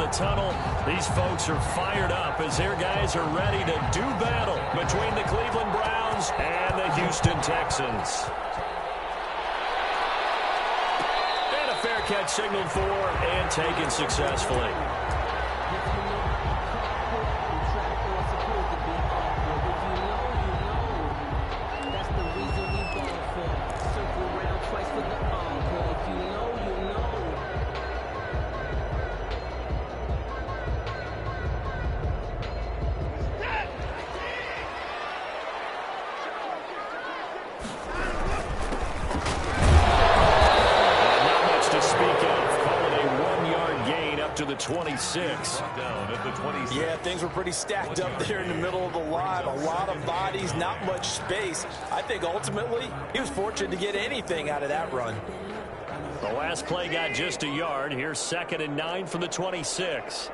the tunnel. These folks are fired up as their guys are ready to do battle between the Cleveland Browns and the Houston Texans. And a fair catch signaled for and taken successfully. To the 26. Down at the 26. Yeah, things were pretty stacked up there in the middle of the line. A lot of bodies, not much space. I think ultimately he was fortunate to get anything out of that run. The last play got just a yard. Here's 2nd and 9 from the 26.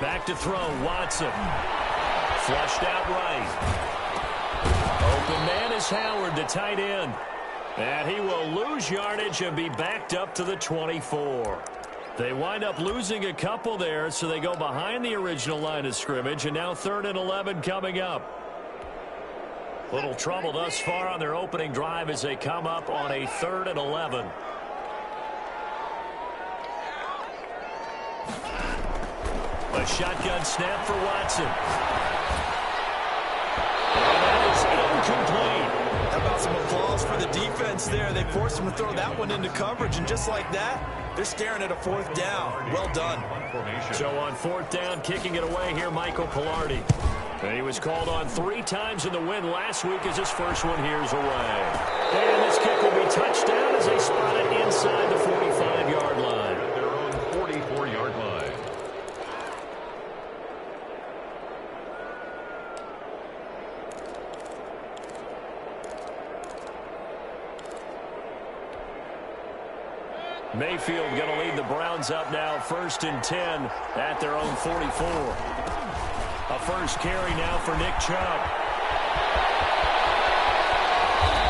Back to throw, Watson. Flushed out right. Open man is Howard, the tight end. And he will lose yardage and be backed up to the 24. They wind up losing a couple there, so they go behind the original line of scrimmage, and now 3rd and 11 coming up. Little trouble thus far on their opening drive as they come up on a 3rd and 11. A shotgun snap for Watson. Incomplete. How about some applause for the defense there? They forced him to throw that one into coverage, and just like that, they're staring at a 4th down. Well done. So on 4th down, kicking it away here, Michael Pilardi. And he was called on 3 times in the win last week as his first one here's away. And this kick will be touchdown as they spot it inside the 45-yard line. At their own 44-yard line. Mayfield going to lead the Browns up now, 1st and 10 at their own 44. A first carry now for Nick Chubb.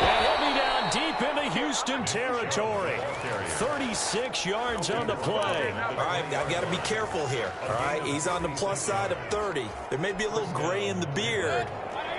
And he'll be down deep into Houston territory. 36 yards on the play. All right, I've got to be careful here. All right, he's on the plus side of 30. There may be a little gray in the beard,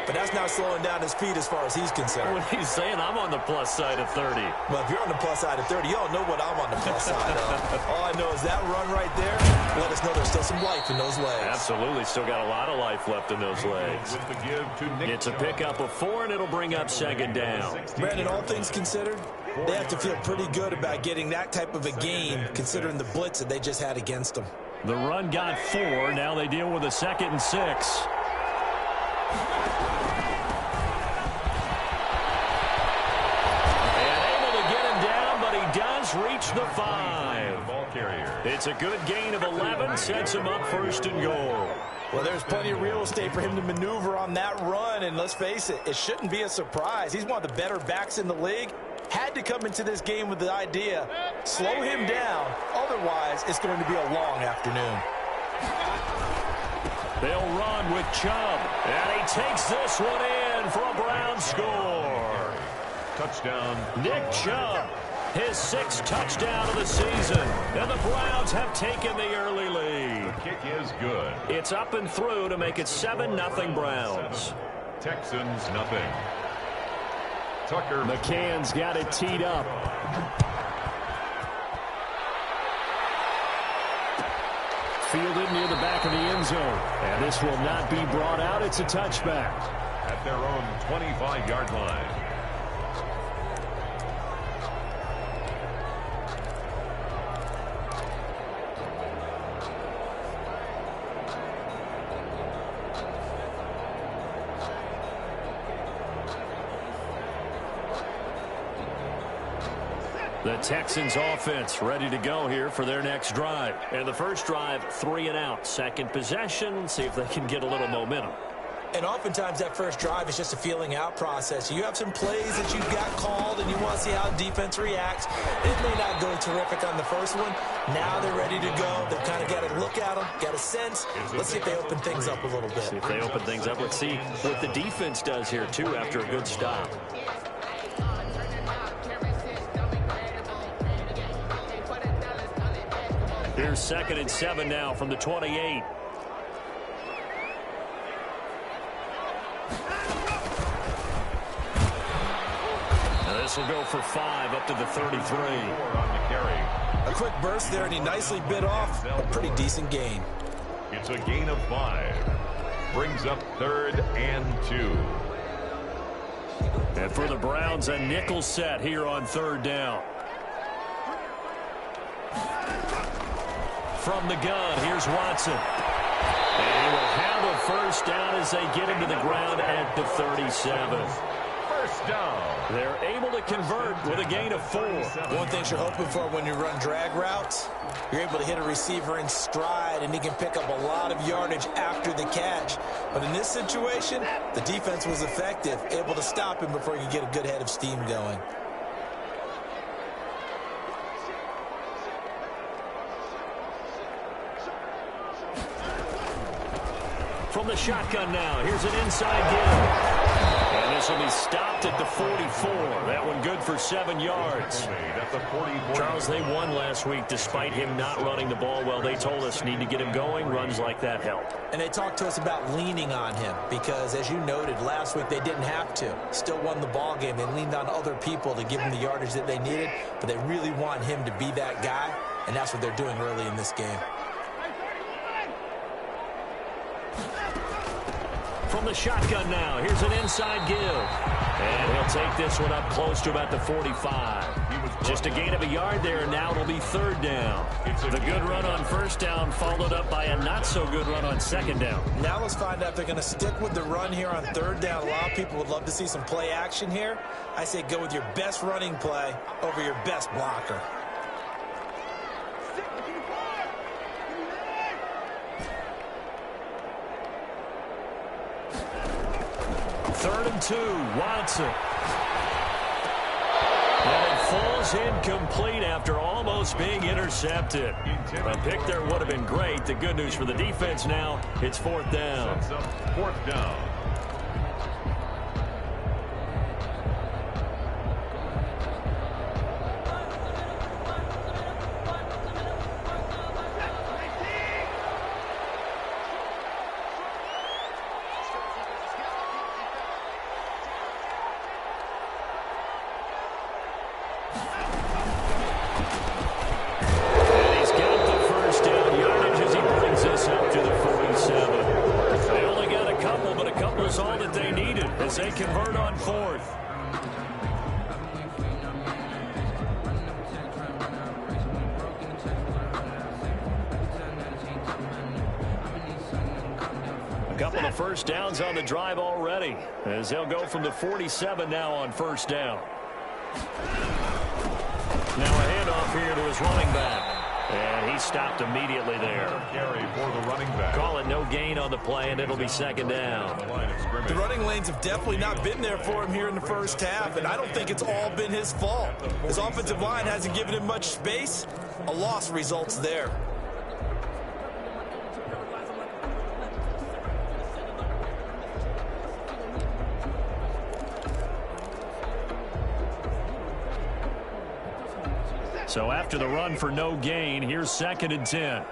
but that's not slowing down his feet as far as he's concerned. When he's saying I'm on the plus side of 30. Well, if you're on the plus side of 30, you all know what I'm on the plus side of. All I know is that run right there let us know there's still some life in those legs. Absolutely, still got a lot of life left in those legs. With the give to Nick It's a pickup of 4, and it'll bring up 2nd down. Brandon, all things considered, they have to feel pretty good about getting that type of a game, considering the blitz that they just had against them. The run got 4. Now they deal with a 2nd and 6. Reach the 5. Ball carrier. It's a good gain of 11, sets him up 1st and goal. Well, there's plenty of real estate for him to maneuver on that run, and let's face it, it shouldn't be a surprise. He's one of the better backs in the league. Had to come into this game with the idea, slow him down, otherwise it's going to be a long afternoon. They'll run with Chubb, and he takes this one in for a Brown score. Touchdown. Nick Chubb. His 6th touchdown of the season, and the Browns have taken the early lead. The kick is good. It's up and through to make it 7-0 Browns. Texans nothing. Tucker. McCann's got it teed up. Fielded near the back of the end zone, and this will not be brought out. It's a touchback. At their own 25-yard line. The Texans offense ready to go here for their next drive. And the first drive, 3 and out. Second possession, see if they can get a little momentum. And oftentimes that first drive is just a feeling out process. You have some plays that you've got called and you want to see how defense reacts. It may not go terrific on the first one. Now they're ready to go. They've kind of got to look at them, got a sense. Let's see if they open things up a little bit. See if they open things up. Let's see what the defense does here, too, after a good stop. Here's 2nd and 7 now from the 28. This will go for 5 up to the 33. A quick burst there, and he nicely bit off a pretty decent gain. It's a gain of 5. Brings up 3rd and 2. And for the Browns, a nickel set here on 3rd down. From the gun, here's Watson. And he will have a first down as they get him to the ground at the 37. First down. They're able to convert with a gain of 4. One thing you're hoping for when you run drag routes, you're able to hit a receiver in stride, and he can pick up a lot of yardage after the catch. But in this situation, the defense was effective, able to stop him before he could get a good head of steam going. From the shotgun now, here's an inside give. And this will be stopped at the 44. That one good for 7 yards. At the 44. Charles, they won last week despite him not running the ball well. They told us need to get him going. Runs like that help. And they talked to us about leaning on him because, as you noted, last week they didn't have to. Still won the ball game. They leaned on other people to give him the yardage that they needed, but they really want him to be that guy, and that's what they're doing early in this game. From the shotgun now, here's an inside give. And he'll take this one up close to about the 45. Just a gain of a yard there, and now it'll be 3rd down. The good run on 1st down followed up by a not-so-good run on 2nd down. Now let's find out if they're going to stick with the run here on 3rd down. A lot of people would love to see some play action here. I say go with your best running play over your best blocker. 3rd and 2, Watson. And it falls incomplete after almost being intercepted. A pick there would have been great. The good news for the defense now, it's 4th down. 4th down. They convert on 4th. A couple of first downs on the drive already, as they'll go from the 47 now on 1st down. Now a handoff here to his running back. And he stopped immediately there. Carry for the running back. Call it no gain on the play, and it'll be 2nd down. The running lanes have definitely not been there for him here in the first half, and I don't think it's all been his fault. His offensive line hasn't given him much space. A loss results there. So after the run for no gain, here's 2nd and 10.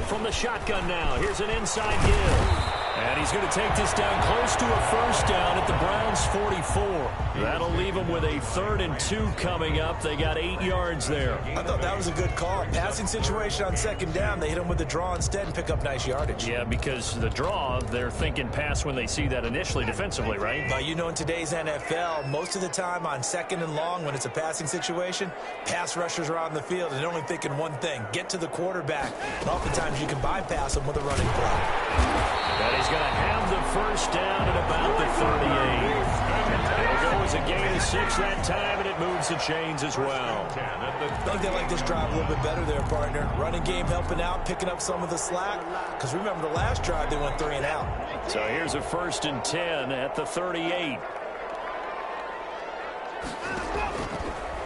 From the shotgun now, here's an inside give. And he's going to take this down close to a 1st down at the Browns' 44. That'll leave them with a 3rd and 2 coming up. They got 8 yards there. I thought that was a good call. Passing situation on 2nd down. They hit him with the draw instead and pick up nice yardage. Yeah, because the draw, they're thinking pass when they see that initially defensively, right? But you know, in today's NFL, most of the time on 2nd and long, when it's a passing situation, pass rushers are on the field and they're only thinking one thing, get to the quarterback. And oftentimes you can bypass them with a running play. And he's going to have the 1st down at about the 38. And he'll go with was a gain of 6 that time, and it moves the chains as well. I think they like this drive a little bit better there, partner. Running game helping out, picking up some of the slack. Because remember, the last drive, they went 3 and out. So here's a 1st and 10 at the 38.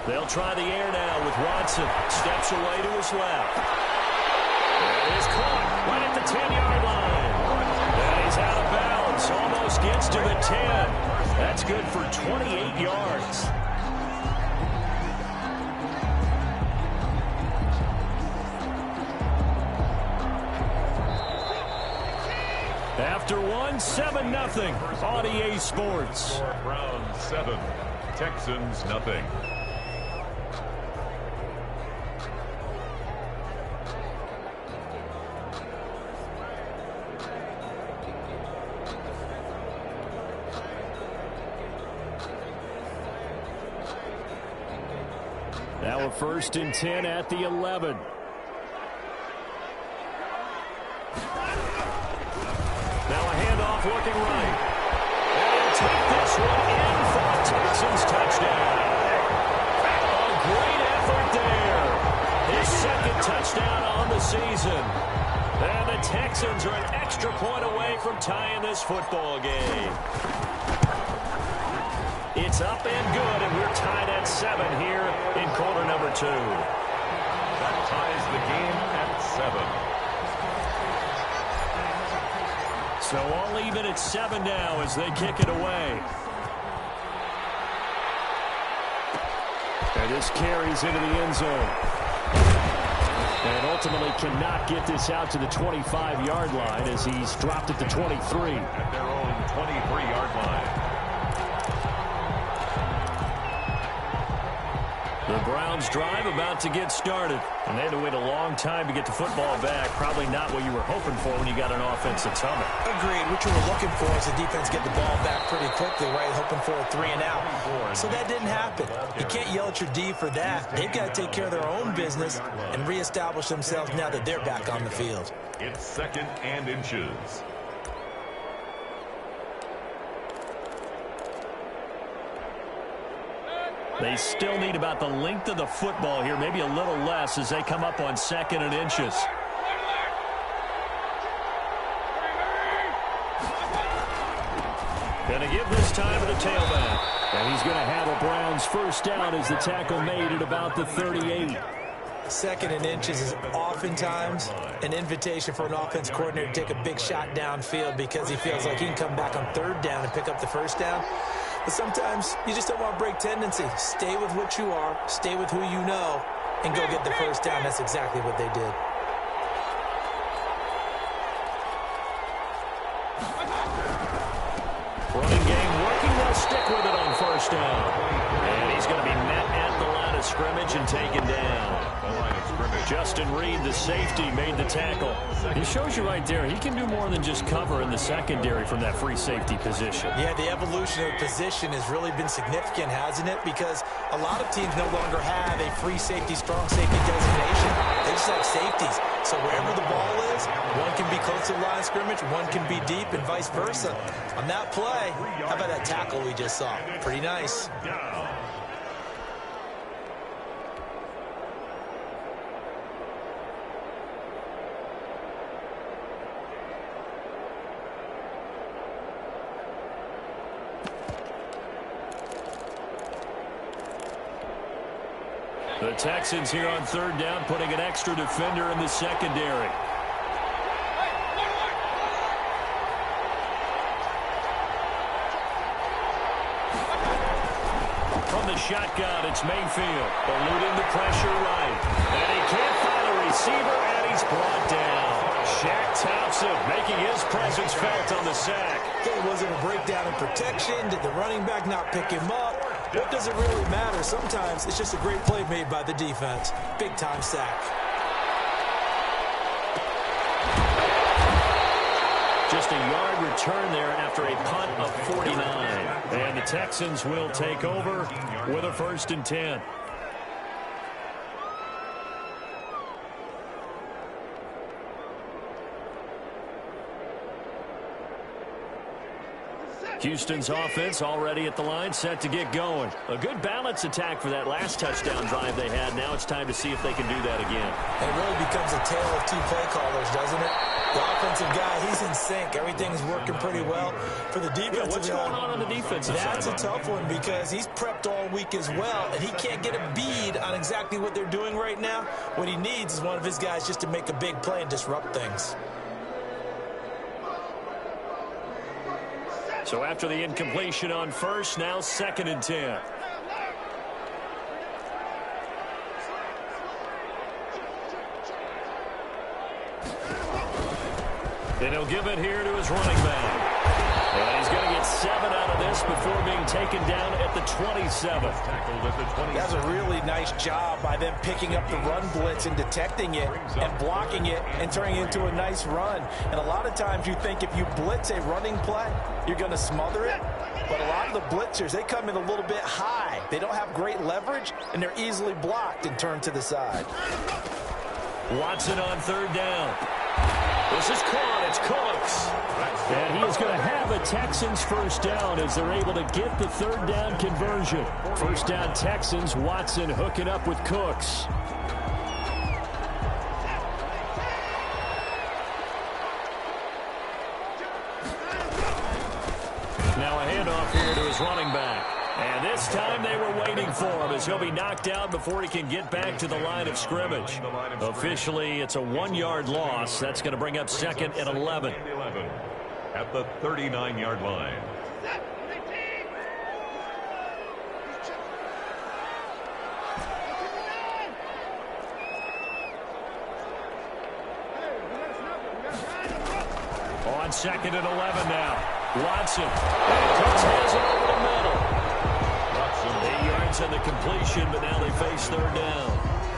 They'll try the air now with Watson. Steps away to his left. It is caught right at the 10-yard line. And he's out of bounds. Almost gets to the 10. That's good for 28 yards. After one, 7-0 on EA Sports. Browns 7, Texans nothing. Now a 1st and 10 at the 11. Now a handoff looking right. And he'll take this one in for a Texans touchdown. A great effort there. His 2nd touchdown on the season. And the Texans are an extra point away from tying this football game. It's up and good, and we're tied at 7 here in quarter number 2. That ties the game at 7. So all even at 7 now as they kick it away. And this carries into the end zone. And ultimately cannot get this out to the 25-yard line as he's dropped at the 23. At their own 23-yard line. The Browns drive about to get started. And they had to wait a long time to get the football back. Probably not what you were hoping for when you got an offensive tunnel. Agreed. What you were looking for is the defense get the ball back pretty quickly, right? Hoping for a 3 and out. So that didn't happen. You can't yell at your D for that. They've got to take care of their own business and reestablish themselves now that they're back on the field. It's 2nd and inches. They still need about the length of the football here, maybe a little less as they come up on 2nd and inches. Going to give this time to the tailback. And he's going to have a Browns 1st down as the tackle made at about the 38. 2nd and inches is oftentimes an invitation for an offense coordinator to take a big shot downfield because he feels like he can come back on 3rd down and pick up the 1st down. But sometimes you just don't want to break tendency. Stay with what you are, stay with who you know, and go get the 1st down. That's exactly what they did. Running game working. They'll stick with it on 1st down. And he's going to be met at the line of scrimmage and taken down. Justin Reed, the safety, made the tackle. It shows you right there, he can do more than just cover in the secondary from that free safety position. Yeah, the evolution of position has really been significant, hasn't it? Because a lot of teams no longer have a free safety, strong safety designation. They just have safeties. So wherever the ball is, one can be close to the line of scrimmage, one can be deep, and vice versa. On that play, how about that tackle we just saw? Pretty nice. The Texans here on 3rd down, putting an extra defender in the secondary. From the shotgun, it's Mayfield, eluding the pressure right. And he can't find a receiver, and he's brought down. Shaq Thompson making his presence felt on the sack. It wasn't a breakdown in protection. Did the running back not pick him up? What does it really matter? Sometimes it's just a great play made by the defense. Big-time sack. Just a yard return there after a punt of 49. And the Texans will take over with a 1st and 10. Houston's offense already at the line, set to get going. A good balance attack for that last touchdown drive they had. Now it's time to see if they can do that again. It really becomes a tale of two play callers, doesn't it? The offensive guy, he's in sync. Everything's working pretty well. For the defensive what's going on the defensive side? That's a tough one because he's prepped all week as well, and he can't get a bead on exactly what they're doing right now. What he needs is one of his guys just to make a big play and disrupt things. So after the incompletion on first, now 2nd and 10. And he'll give it here to his running back. And he's going to get 7 out of this before being taken down at the 27. That's a really nice job by them picking up the run blitz and detecting it and blocking it and turning it into a nice run. And a lot of times you think if you blitz a running play, you're going to smother it. But a lot of the blitzers, they come in a little bit high. They don't have great leverage, and they're easily blocked and turned to the side. Watson on 3rd down. This is caught. It's Cooks. And he is going to have a Texans first down as they're able to get the 3rd down conversion. First down Texans. Watson hooking up with Cooks. Now a handoff here to his running back. And this time they were waiting for him as he'll be knocked out before he can get back to the line of scrimmage. Officially, it's a 1-yard loss. That's going to bring up 2nd and 11. At the 39-yard line. On 2nd and 11 now. Watson. Cooks has it over the middle. 8 yards on the completion, but now they face 3rd down.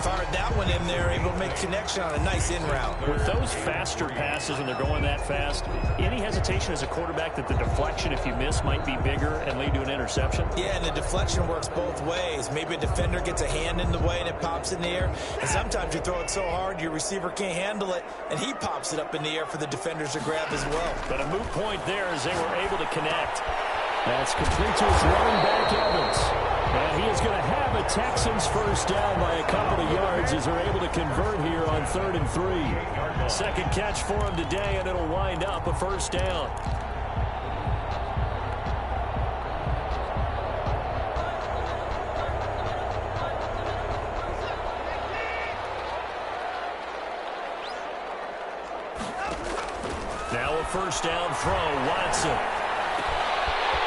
Fired that one in there, able to make connection on a nice in route. With those faster passes when they're going that fast, any hesitation as a quarterback that the deflection, if you miss, might be bigger and lead to an interception? Yeah, and the deflection works both ways. Maybe a defender gets a hand in the way and it pops in the air. And sometimes you throw it so hard your receiver can't handle it, and he pops it up in the air for the defenders to grab as well. But a moot point there as they were able to connect. That's complete to his running back, Evans. And he is going to have a Texans first down by a couple of yards as they're able to convert here on 3rd and 3. 2nd catch for him today, and it'll wind up a first down. Now a first down throw, Watson.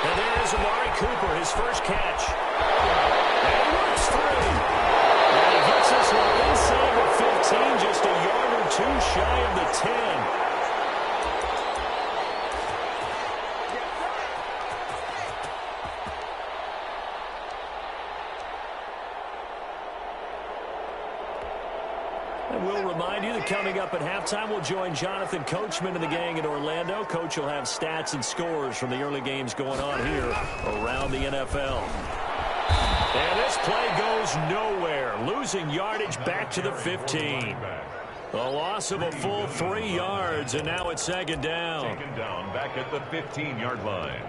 And there is Amari Cooper, his first catch. And he works through. And he gets this one inside the 15, just a yard or 2 shy of the 10. And we'll remind you that coming up at halftime, we'll join Jonathan Coachman and the gang in Orlando. Coach will have stats and scores from the early games going on here around the NFL. And this play goes nowhere, losing yardage back to the 15. A loss of a full 3 yards, and now it's 2nd down. Taken down back at the 15-yard line.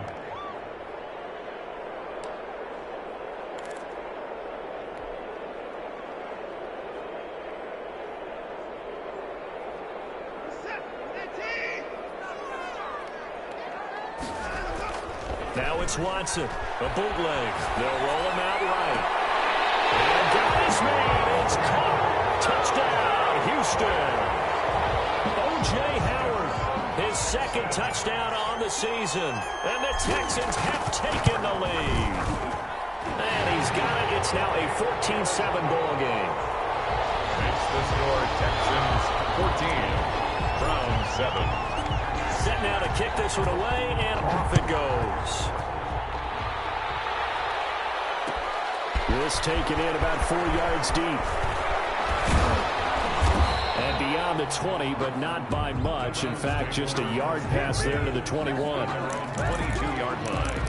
Now it's Watson, a bootleg. They'll roll him out right. And guys, man, it's caught. Touchdown, Houston. O.J. Howard, his 2nd touchdown on the season. And the Texans have taken the lead. And he's got it. It's now a 14-7 ball game. It's the score, Texans 14, Browns 7. Set now to kick this one away, and off it goes. This taken in about 4 yards deep. And beyond the 20, but not by much. In fact, just a yard pass there to the 21. 22-yard line.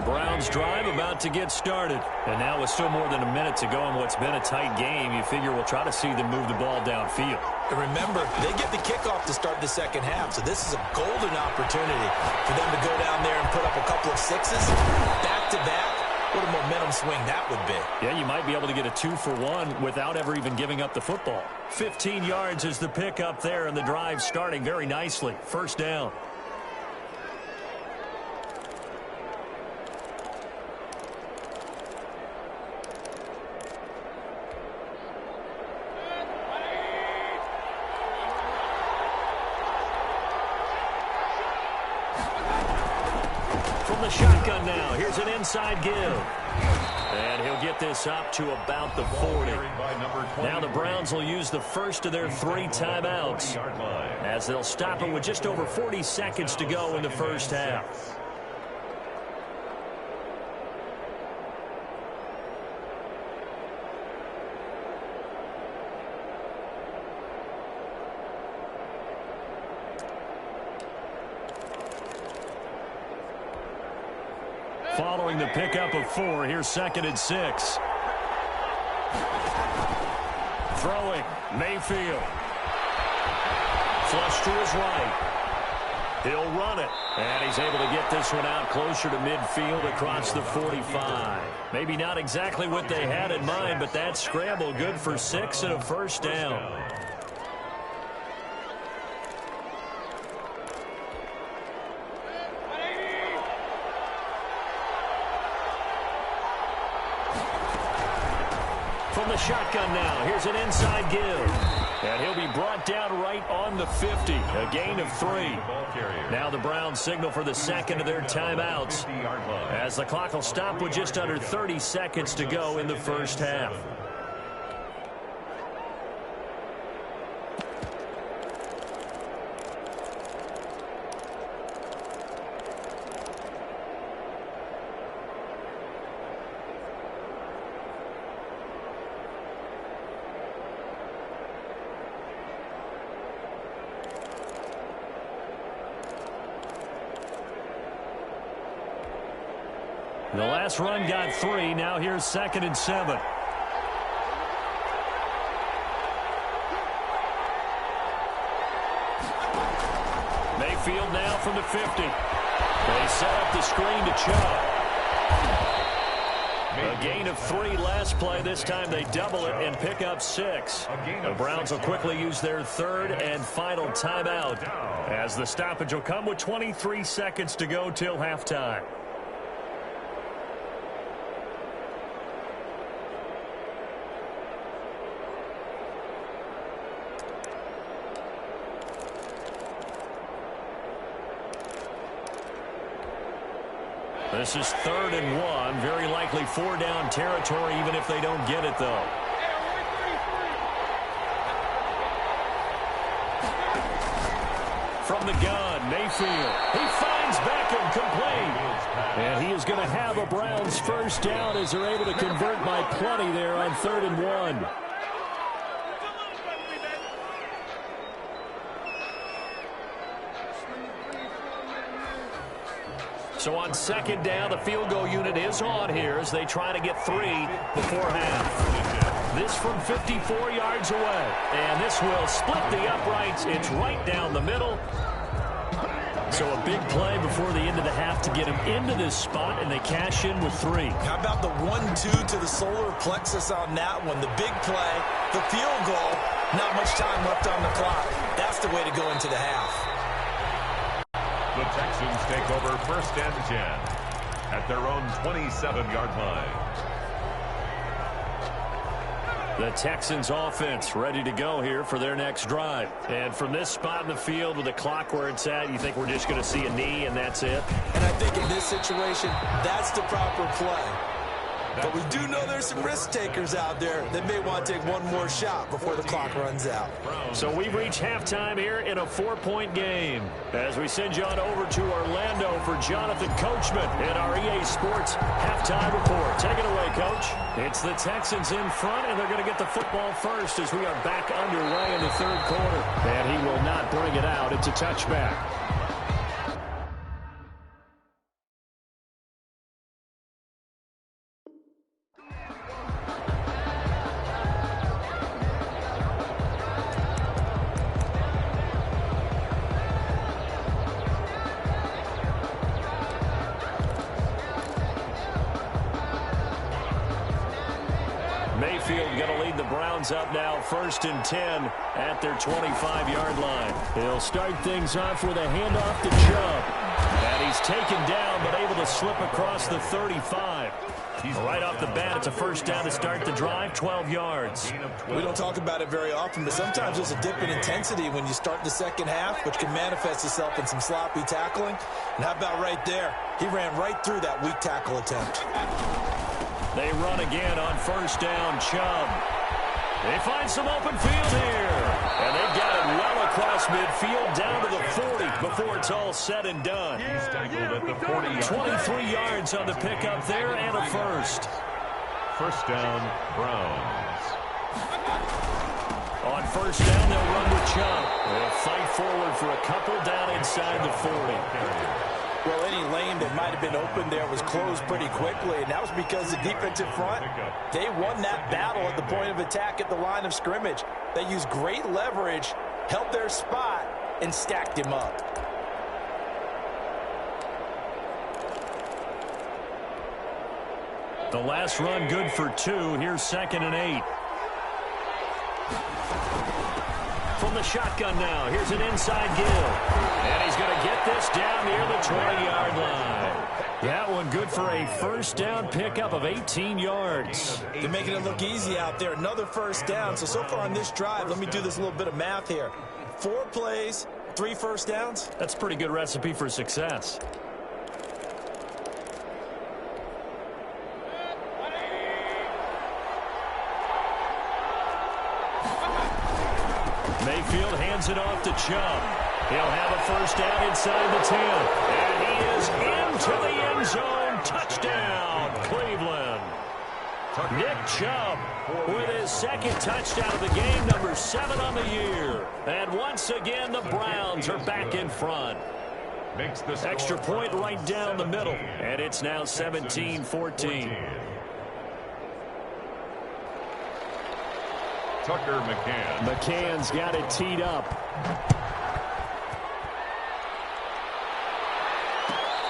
Browns drive about to get started. And now with still more than a minute to go in what's been a tight game, you figure we'll try to see them move the ball downfield. And remember, they get the kickoff to start the second half, so this is a golden opportunity for them to go down there and put up a couple of sixes back-to-back. What a momentum swing that would be. Yeah, you might be able to get a 2-for-1 without ever even giving up the football. 15 yards is the pickup there, and the drive starting very nicely. First down. The shotgun now. Here's an inside give. And he'll get this up to about the 40. Now the Browns will use the first of their 3 timeouts as they'll stop it with just over 40 seconds to go in the first half. Following the pickup of 4, here's 2nd and 6. Throwing, Mayfield. Flush to his right. He'll run it. And he's able to get this one out closer to midfield across the 45. Maybe not exactly what they had in mind, but that scramble good for 6 and a first down. From the shotgun now, here's an inside give. And he'll be brought down right on the 50, a gain of 3. Now the Browns signal for the second of their timeouts as the clock will stop with just under 30 seconds to go in the first half. The last run got 3. Now here's 2nd and 7. Mayfield now from the 50. They set up the screen to Chubb. A gain of 3 last play. This time they double it and pick up 6. The Browns will quickly use their 3rd and final timeout as the stoppage will come with 23 seconds to go till halftime. This is 3rd and 1. Very likely 4-down territory, even if they don't get it, though. From the gun, Mayfield. He finds Beckham complete. And he is going to have a Browns first down as they're able to convert by plenty there on 3rd and 1. So on 2nd down, the field goal unit is on here as they try to get 3 before half. This from 54 yards away. And this will split the uprights. It's right down the middle. So a big play before the end of the half to get him into this spot, and they cash in with 3. How about the 1-2 to the solar plexus on that one? The big play, the field goal, not much time left on the clock. That's the way to go into the half. The Texans take over 1st and 10 at their own 27-yard line. The Texans offense ready to go here for their next drive. And from this spot in the field with the clock where it's at, you think we're just going to see a knee and that's it? And I think in this situation, that's the proper play. But we do know there's some risk takers out there that may want to take one more shot before the clock runs out. So we've reached halftime here in a 4-point game. As we send you on over to Orlando for Jonathan Coachman in our EA Sports halftime report. Take it away, Coach. It's the Texans in front, and they're going to get the football first as we are back underway in the 3rd quarter. And he will not bring it out. It's a touchback. Browns up now 1st and 10 at their 25-yard line. He'll start things off with a handoff to Chubb. And he's taken down but able to slip across the 35. Right off the bat, it's a first down to start the drive, 12 yards. We don't talk about it very often, but sometimes there's a dip in intensity when you start the second half, which can manifest itself in some sloppy tackling. And how about right there? He ran right through that weak tackle attempt. They run again on first down, Chubb. They find some open field here. And they've got it well across midfield down to the 40 before it's all said and done. He's tackled at the 40. 23 yards on the pickup there and a first. First down, Browns. On first down, they'll run with Chubb. They'll fight forward for a couple down inside the 40. Well, any lane that might have been open there was closed pretty quickly, and that was because the defensive front, they won that battle at the point of attack at the line of scrimmage. They used great leverage, held their spot, and stacked him up. The last run good for 2. Here's 2nd and 8. From the shotgun now, here's an inside give. And he's going to get this down near the 20-yard line. That one good for a first down pickup of 18 yards. They're making it look easy out there. Another first down. So far on this drive, let me do this little bit of math here. 4 plays, 3 first downs. That's a pretty good recipe for success. Mayfield hands it off to Chubb. He'll have a first down inside the 10. And he is into the end zone. Touchdown, Cleveland. Nick Chubb with his 2nd touchdown of the game, number 7 on the year. And once again, the Browns are back in front. Extra point right down the middle. And it's now 17-14. Tucker McCann. McCann's got it teed up.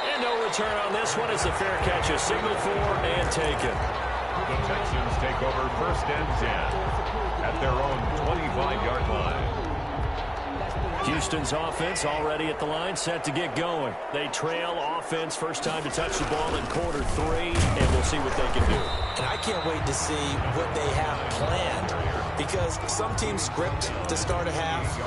And no return on this one as the fair catch is signaled for and taken. The Texans take over 1st and 10 at their own 25-yard line. Houston's offense already at the line, set to get going. They trail offense, first time to touch the ball in quarter 3, and we'll see what they can do. And I can't wait to see what they have planned, because some teams script to start a half.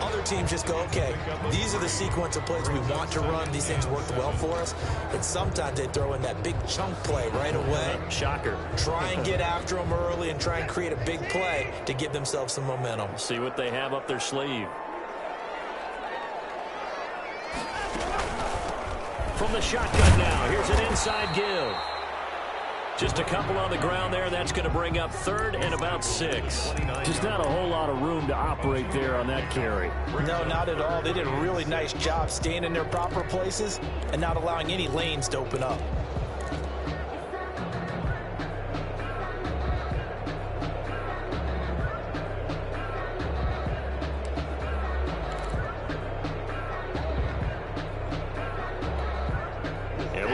Other teams just go, okay, these are the sequence of plays we want to run. These things worked well for us. And sometimes they throw in that big chunk play right away. Shocker. Try and get after them early and try and create a big play to give themselves some momentum. See what they have up their sleeve. From the shotgun now, here's an inside give. Just a couple on the ground there. That's going to bring up 3rd and about 6. Just not a whole lot of room to operate there on that carry. No, not at all. They did a really nice job staying in their proper places and not allowing any lanes to open up.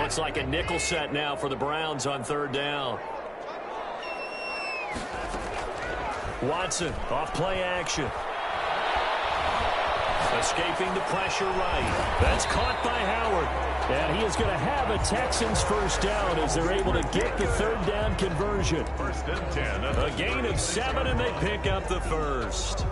Looks like a nickel set now for the Browns on 3rd down. Watson off play action. Escaping the pressure right. That's caught by Howard. And he is going to have a Texans first down as they're able to get the 3rd down conversion. 1st and 10. A gain of 7, and they pick up the first.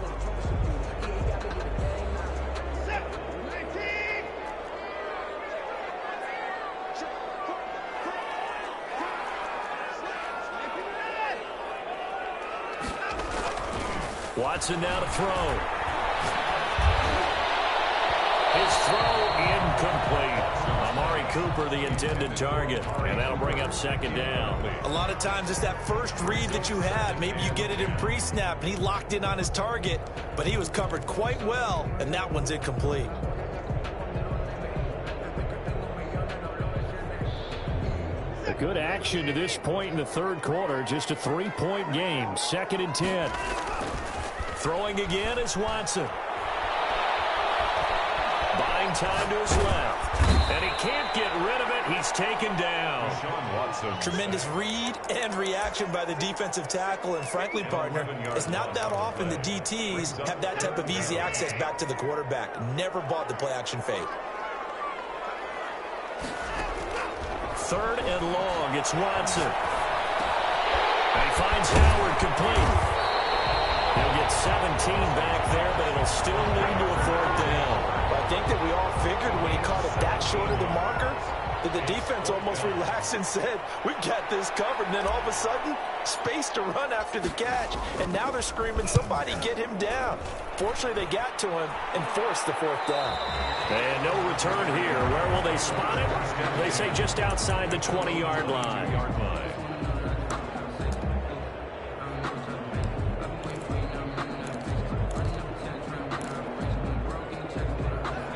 Watson now to throw. His throw incomplete. Amari Cooper, the intended target. And that'll bring up 2nd down. A lot of times it's that first read that you had. Maybe you get it in pre-snap, and he locked in on his target, but he was covered quite well, and that one's incomplete. A good action to this point in the 3rd quarter. Just a 3-point game. 2nd and 10. Throwing again is Watson. Buying time to his left. And he can't get rid of it. He's taken down. Tremendous read and reaction by the defensive tackle. And frankly, partner, it's not that often the DTs have that type of easy access back to the quarterback. Never bought the play-action fake. 3rd and long. It's Watson. And he finds Howard complete. He'll get 17 back there, but it'll still lead to a 4th down. I think that we all figured when he caught it that short of the marker that the defense almost relaxed and said, we've got this covered. And then all of a sudden, space to run after the catch. And now they're screaming, somebody get him down. Fortunately, they got to him and forced the 4th down. And no return here. Where will they spot it? They say just outside the 20-yard line.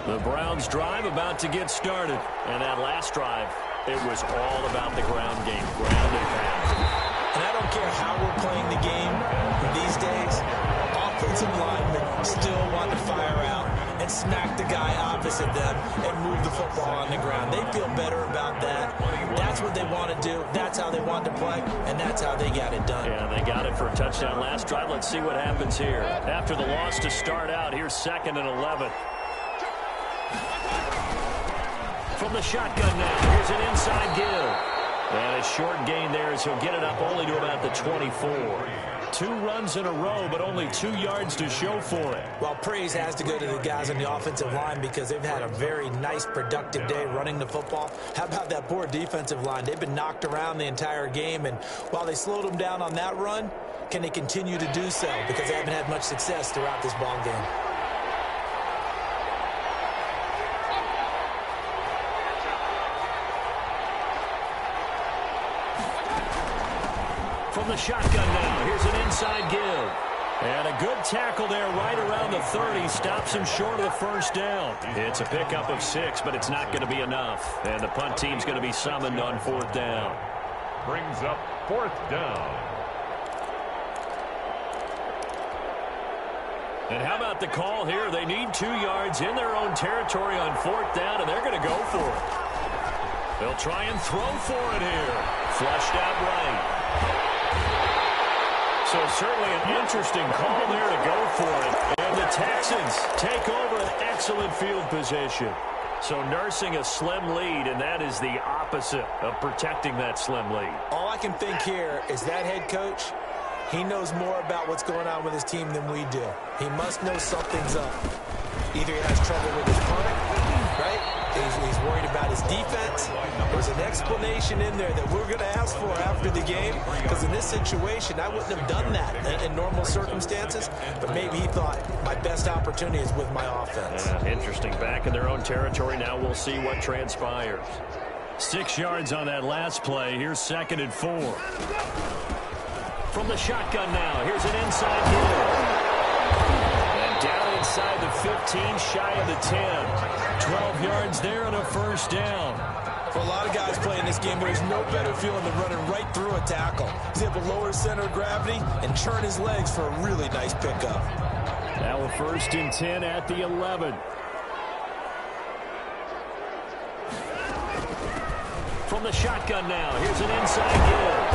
The Browns drive about to get started. And that last drive, it was all about the ground game, ground and pound. And I don't care how we're playing the game these days, offensive linemen still want to fire out and smack the guy opposite them and move the football on the ground. They feel better about that. That's what they want to do. That's how they want to play, and that's how they got it done. Yeah, they got it for a touchdown last drive. Let's see what happens here. After the loss to start out, here's 2nd and 11. From the shotgun now, here's an inside give. And a short gain there as he'll get it up only to about the 24. 2 runs in a row, but only 2 yards to show for it. Well, praise has to go to the guys on the offensive line because they've had a very nice, productive day running the football. How about that poor defensive line? They've been knocked around the entire game, and while they slowed them down on that run, can they continue to do so? Because they haven't had much success throughout this ball game. From the shotgun now, here's an inside give. And a good tackle there right around the 30. Stops him short of the 1st down. It's a pickup of 6, but it's not going to be enough. And the punt team's going to be summoned on 4th down. Brings up 4th down. And how about the call here? They need 2 yards in their own territory on 4th down, and they're going to go for it. They'll try and throw for it here. Flushed out right. So certainly an interesting call there to go for it. And the Texans take over an excellent field position. So nursing a slim lead, and that is the opposite of protecting that slim lead. All I can think here is that head coach, he knows more about what's going on with his team than we do. He must know something's up. Either he has trouble with his punt, right? He's worried about his defense. There's an explanation in there that we're going to ask for after the game, because in this situation, I wouldn't have done that in normal circumstances, but maybe he thought my best opportunity is with my offense. Yeah, interesting. Back in their own territory now. We'll see what transpires. 6 yards on that last play. Here's 2nd and 4. From the shotgun now, here's an inside give. And down inside the 15, shy of the 10. 12 yards there and a 1st down. For a lot of guys playing this game, there's no better feeling than running right through a tackle. He's able to lower his center of gravity and churn his legs for a really nice pickup. Now a 1st and 10 at the 11. From the shotgun now, here's an inside give.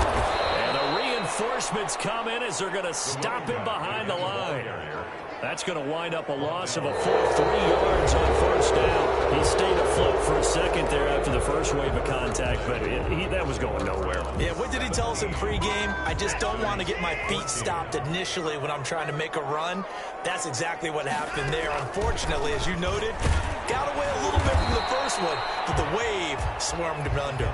And the reinforcements come in as they're going to stop him behind the line. That's going to wind up a loss of a full 3 yards on 1st down. He stayed afloat for a second there after the first wave of contact, but that was going nowhere. Yeah, what did he tell us in pregame? I just don't want to get my feet stopped initially when I'm trying to make a run. That's exactly what happened there. Unfortunately, as you noted, got away a little bit from the first one, but the wave swarmed him under.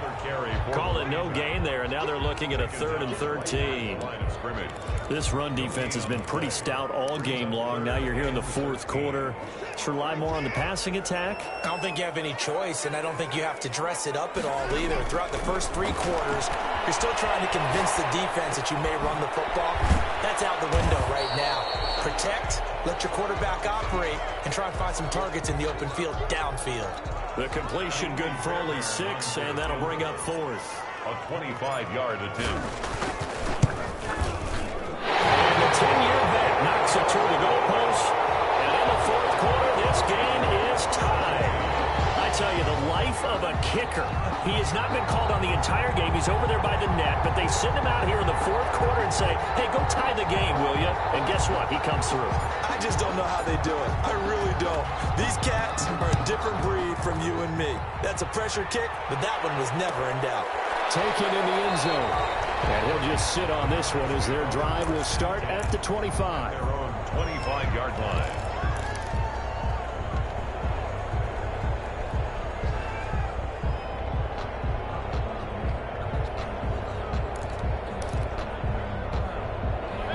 Call it no gain there, and now they're looking at a 3rd and 13. This run defense has been pretty stout all game long. Now you're here in the 4th quarter. Let's rely more on the passing attack. I don't think you have any choice, and I don't think you have to dress it up at all either. Throughout the first 3 quarters, you're still trying to convince the defense that you may run the football. That's out the window right now. Protect, let your quarterback operate, and try and find some targets in the open field downfield. The completion good for only 6, and that'll bring up 4th. A 25-yard attempt. And the 10-year vet knocks it through the goalpost. And in the 4th quarter, this game is tied. I tell you, the life of a kicker. He has not been called on the entire game. He's over there by the net, but they send him out here in the fourth quarter and say, hey, go tie the game, will you? And guess what? He comes through. I just don't know how they do it. I really don't. These cats are a different breed from you and me. That's a pressure kick, but that one was never in doubt. Taken in the end zone. And he'll just sit on this one as their drive will start at the 25. Their own 25-yard line.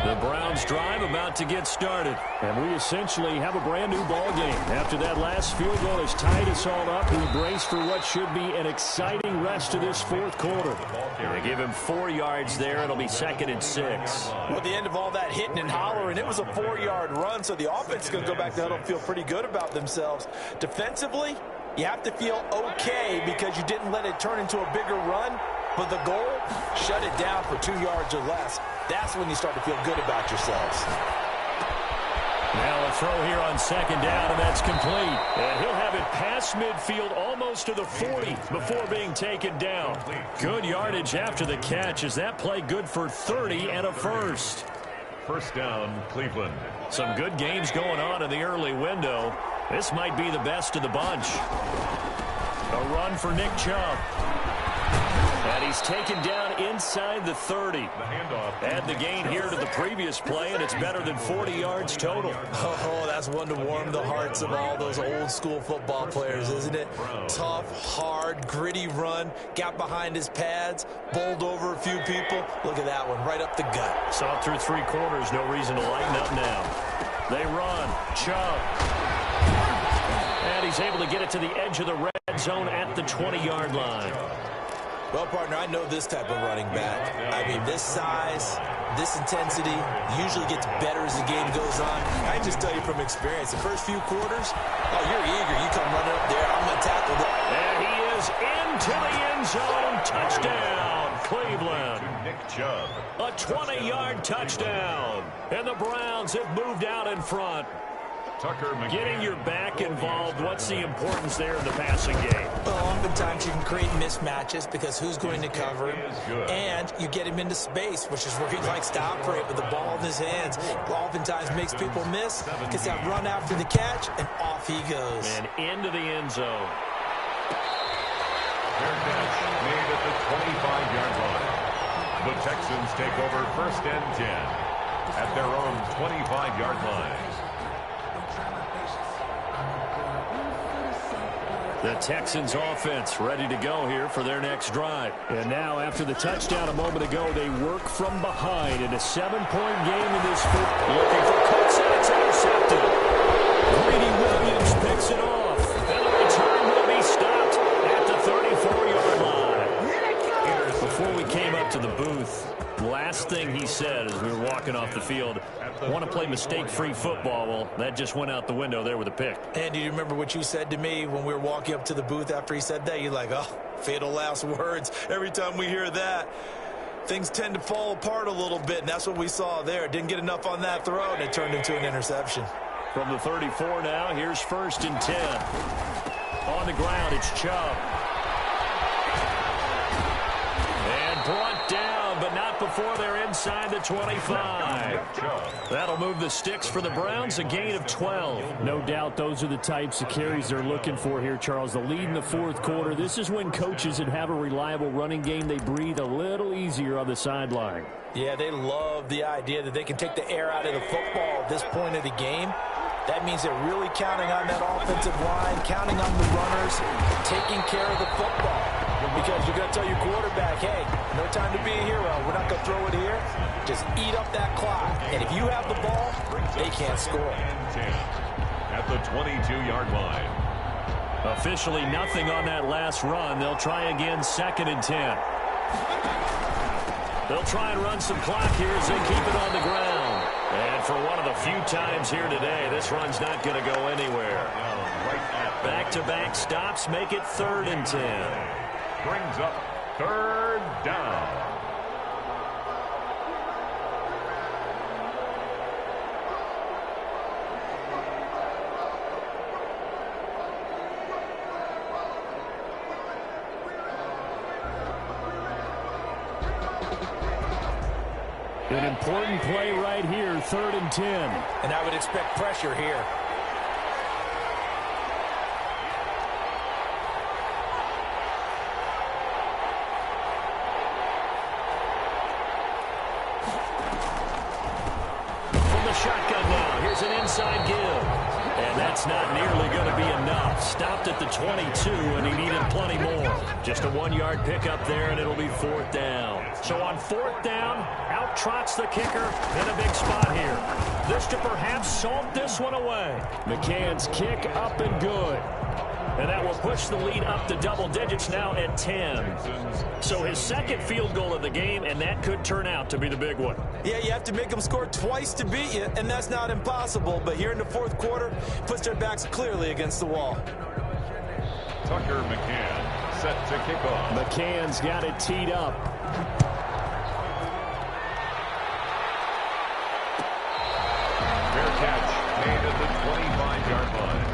The Browns drive about to get started. And we essentially have a brand new ball game. After that last field goal has tied us all up, we brace for what should be an exciting rest of this fourth quarter. They give him 4 yards there. It'll be 2nd and 6. Well, at the end of all that hitting and hollering, it was a 4-yard run, so the offense is going to go back to the huddle and feel pretty good about themselves. Defensively, you have to feel okay because you didn't let it turn into a bigger run. But the goal, shut it down for 2 yards or less. That's when you start to feel good about yourselves. Now a throw here on 2nd down, and that's complete. And he'll have it past midfield almost to the 40 before being taken down. Good yardage after the catch. Is that play good for 30 and a first? First down, Cleveland. Some good games going on in the early window. This might be the best of the bunch. A run for Nick Chubb. And he's taken down inside the 30. The handoff. Add the gain here to the previous play, and it's better than 40 yards total. Oh, that's one to warm the hearts of all those old-school football players, isn't it? Tough, hard, gritty run. Got behind his pads, bowled over a few people. Look at that one, right up the gut. Saw through 3 quarters, no reason to lighten up now. They run. Chubb. And he's able to get it to the edge of the red zone at the 20-yard line. Well, partner, I know this type of running back. I mean, this size, this intensity usually gets better as the game goes on. I can just tell you from experience, the first few quarters, oh, you're eager. You come running up there, I'm going to tackle that. And he is into the end zone. Touchdown, Cleveland. Nick Chubb. A 20-yard touchdown. And the Browns have moved out in front. Getting your back involved, what's the importance there in the passing game? Well, oftentimes you can create mismatches because who's going to cover him, and you get him into space, which is where he likes to operate with the ball in his hands. Oftentimes makes people miss, gets that run after the catch, and off he goes. And into the end zone. Their catch made at the 25-yard line. The Texans take over 1st and 10 at their own 25-yard line. The Texans offense ready to go here for their next drive. And now after the touchdown a moment ago, they work from behind in a 7-point game in this foot. Looking for Cooks, and it's intercepted. Greedy Williams picks it off. And the return will be stopped at the 34-yard line. Before we came up to the booth, last thing he said as we were walking off the field, want to play mistake-free football. Well, that just went out the window there with a pick. And do you remember what you said to me when we were walking up to the booth after he said that? You're like, oh, fatal last words. Every time we hear that, things tend to fall apart a little bit, and that's what we saw there. Didn't get enough on that throw, and it turned into an interception. From the 34 now, here's 1st and 10. On the ground, it's Chubb. And brought down, but not before they're inside the 25. That'll move the sticks for the Browns, a gain of 12. No doubt those are the types of carries they're looking for here, Charles. The lead in the fourth quarter. This is when coaches that have a reliable running game, they breathe a little easier on the sideline. Yeah, they love the idea that they can take the air out of the football at this point of the game. That means they're really counting on that offensive line, counting on the runners, taking care of the football. Because you're going to tell your quarterback, hey, no time to be a hero. We're not going to throw it here. Just eat up that clock. And if you have the ball, they can't score. At the 22-yard line. Officially nothing on that last run. They'll try again 2nd and 10. They'll try and run some clock here as they keep it on the ground. And for one of the few times here today, this run's not going to go anywhere. Back-to-back stops make it 3rd and 10. Brings up 3rd down. An important play right here, 3rd and 10. And I would expect pressure here. From the shotgun now, here's an inside give. And that's not nearly going to be enough. Stopped at the 22, and he needed plenty more. Just a 1-yard pickup there, and it'll be 4th down. So on 4th down, out trots the kicker in a big spot here. This to perhaps salt this one away. McCann's kick up and good. And that will push the lead up to double digits now at 10. So his 2nd field goal of the game, and that could turn out to be the big one. Yeah, you have to make them score twice to beat you, and that's not impossible. But here in the 4th quarter, puts their backs clearly against the wall. Tucker McCann set to kick off. McCann's got it teed up. Fair catch made at the 25-yard line.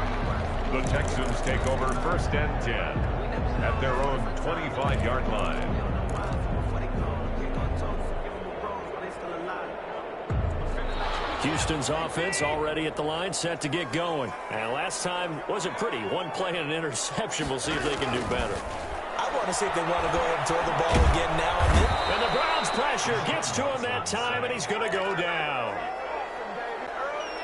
The Texans take over 1st and 10 at their own 25-yard line. Houston's offense already at the line, set to get going. And last time wasn't pretty. One play and an interception. We'll see if they can do better. I want to see if they want to go ahead and throw the ball again now and then. And the Browns pressure gets to him that time, and he's going to go down.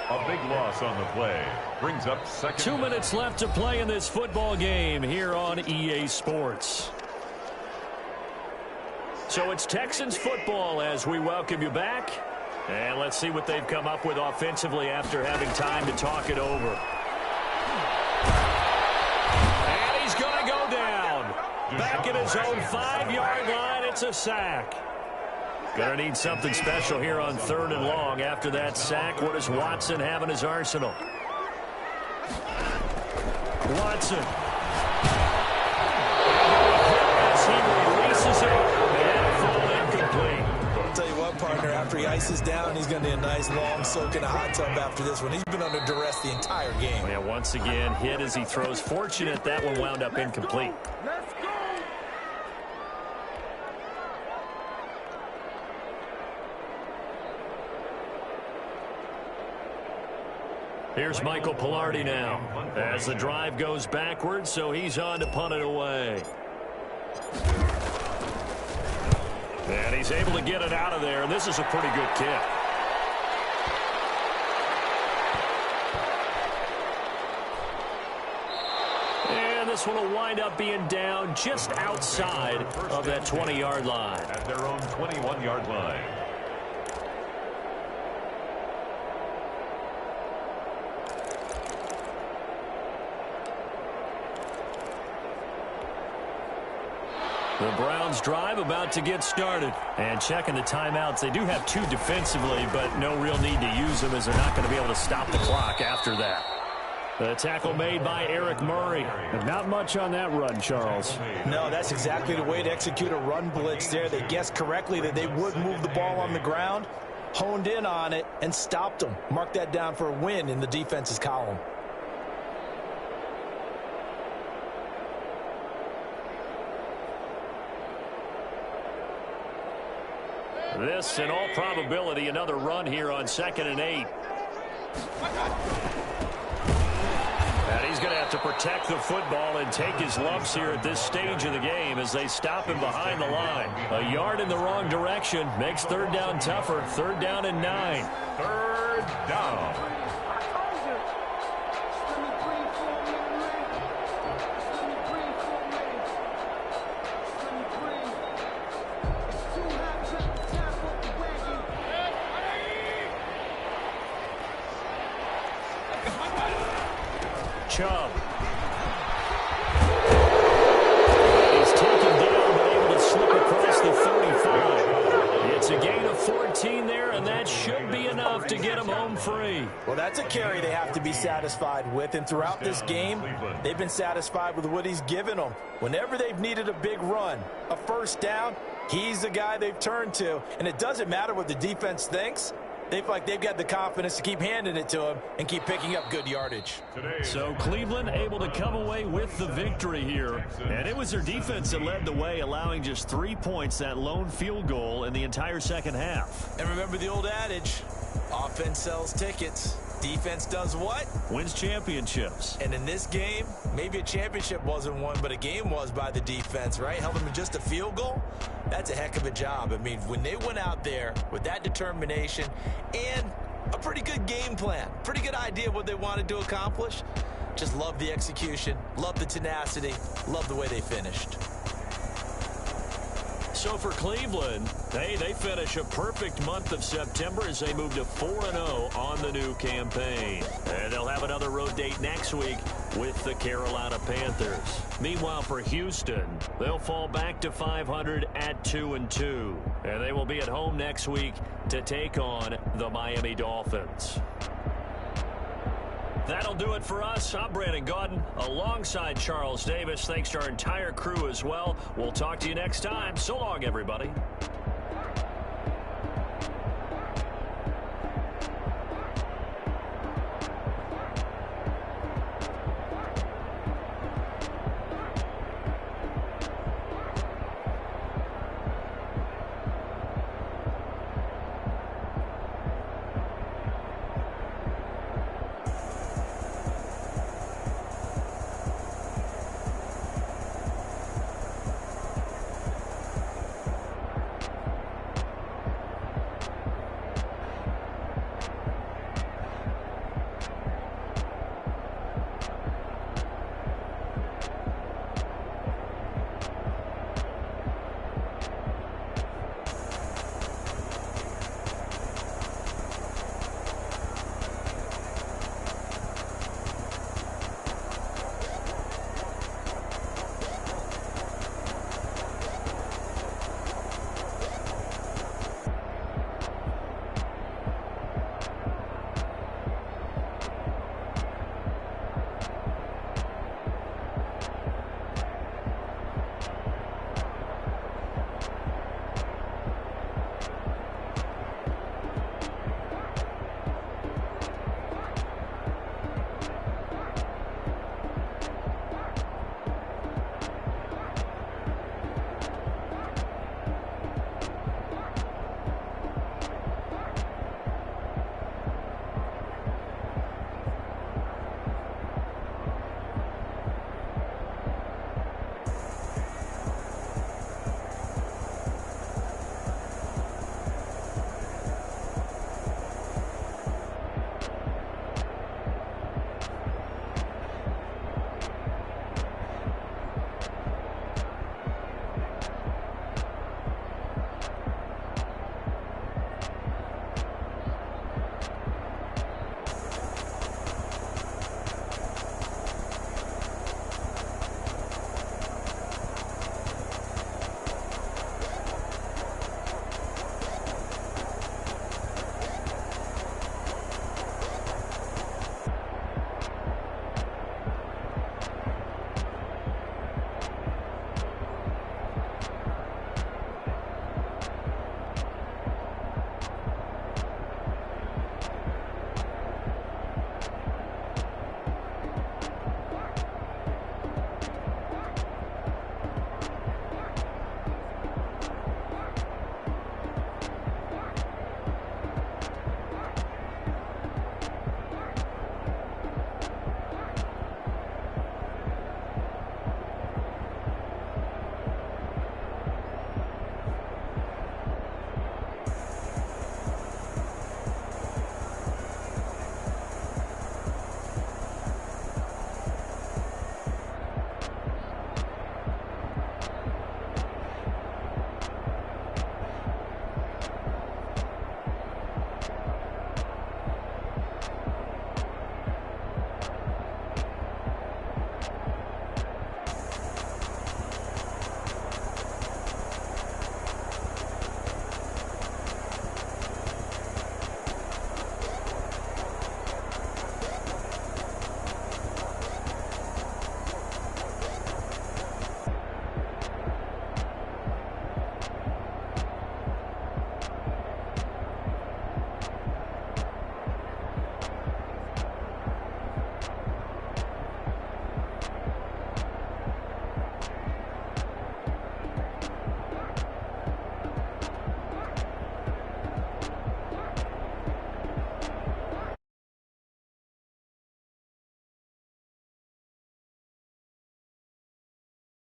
A big loss on the play. Brings up 2nd. 2 minutes left to play in this football game here on EA Sports. So it's Texans football as we welcome you back. And let's see what they've come up with offensively after having time to talk it over. And he's going to go down. Back at his own 5-yard line, it's a sack. Going to need something special here on 3rd and long. After that sack, what does Watson have in his arsenal? Watson. As he releases it, and full incomplete. I'll tell you what, partner, after he ices down, he's going to need a nice long soak in a hot tub after this one. He's been under duress the entire game. Yeah, once again, hit as he throws. Fortunate that one wound up incomplete. Here's Michael Pilardi now as the drive goes backwards, so he's on to punt it away. And he's able to get it out of there, and this is a pretty good kick. And this one will wind up being down just outside of that 20-yard line. At their own 21-yard line. The Browns drive about to get started. And checking the timeouts, they do have 2 defensively, but no real need to use them as they're not going to be able to stop the clock after that. The tackle made by Eric Murray. And not much on that run, Charles. No, that's exactly the way to execute a run blitz there. They guessed correctly that they would move the ball on the ground, honed in on it, and stopped them. Mark that down for a win in the defense's column. This, in all probability, another run here on 2nd and 8. And he's going to have to protect the football and take his lumps here at this stage of the game as they stop him behind the line. A yard in the wrong direction makes 3rd down tougher. 3rd down and 9. 3rd down. Chubb. He's taken down, but able to slip across the 35. It's a gain of 14 there, and that should be enough to get him home free. Well, that's a carry they have to be satisfied with, and throughout this game, they've been satisfied with what he's given them. Whenever they've needed a big run, a 1st down, he's the guy they've turned to, and it doesn't matter what the defense thinks. They feel like they've got the confidence to keep handing it to him and keep picking up good yardage. So Cleveland able to come away with the victory here. And it was their defense that led the way, allowing just 3 points, that lone field goal in the entire second half. And remember the old adage, offense sells tickets. Defense does what? Wins championships. And in this game, maybe a championship wasn't won, but a game was by the defense, right? Held them to just a field goal. That's a heck of a job. I mean, when they went out there with that determination and a pretty good game plan, pretty good idea of what they wanted to accomplish, just love the execution, love the tenacity, love the way they finished. So for Cleveland, they finish a perfect month of September as they move to 4-0 on the new campaign. And they'll have another road date next week with the Carolina Panthers. Meanwhile, for Houston, they'll fall back to 500 at 2-2. And they will be at home next week to take on the Miami Dolphins. That'll do it for us. I'm Brandon Gaudin alongside Charles Davis. Thanks to our entire crew as well. We'll talk to you next time. So long, everybody.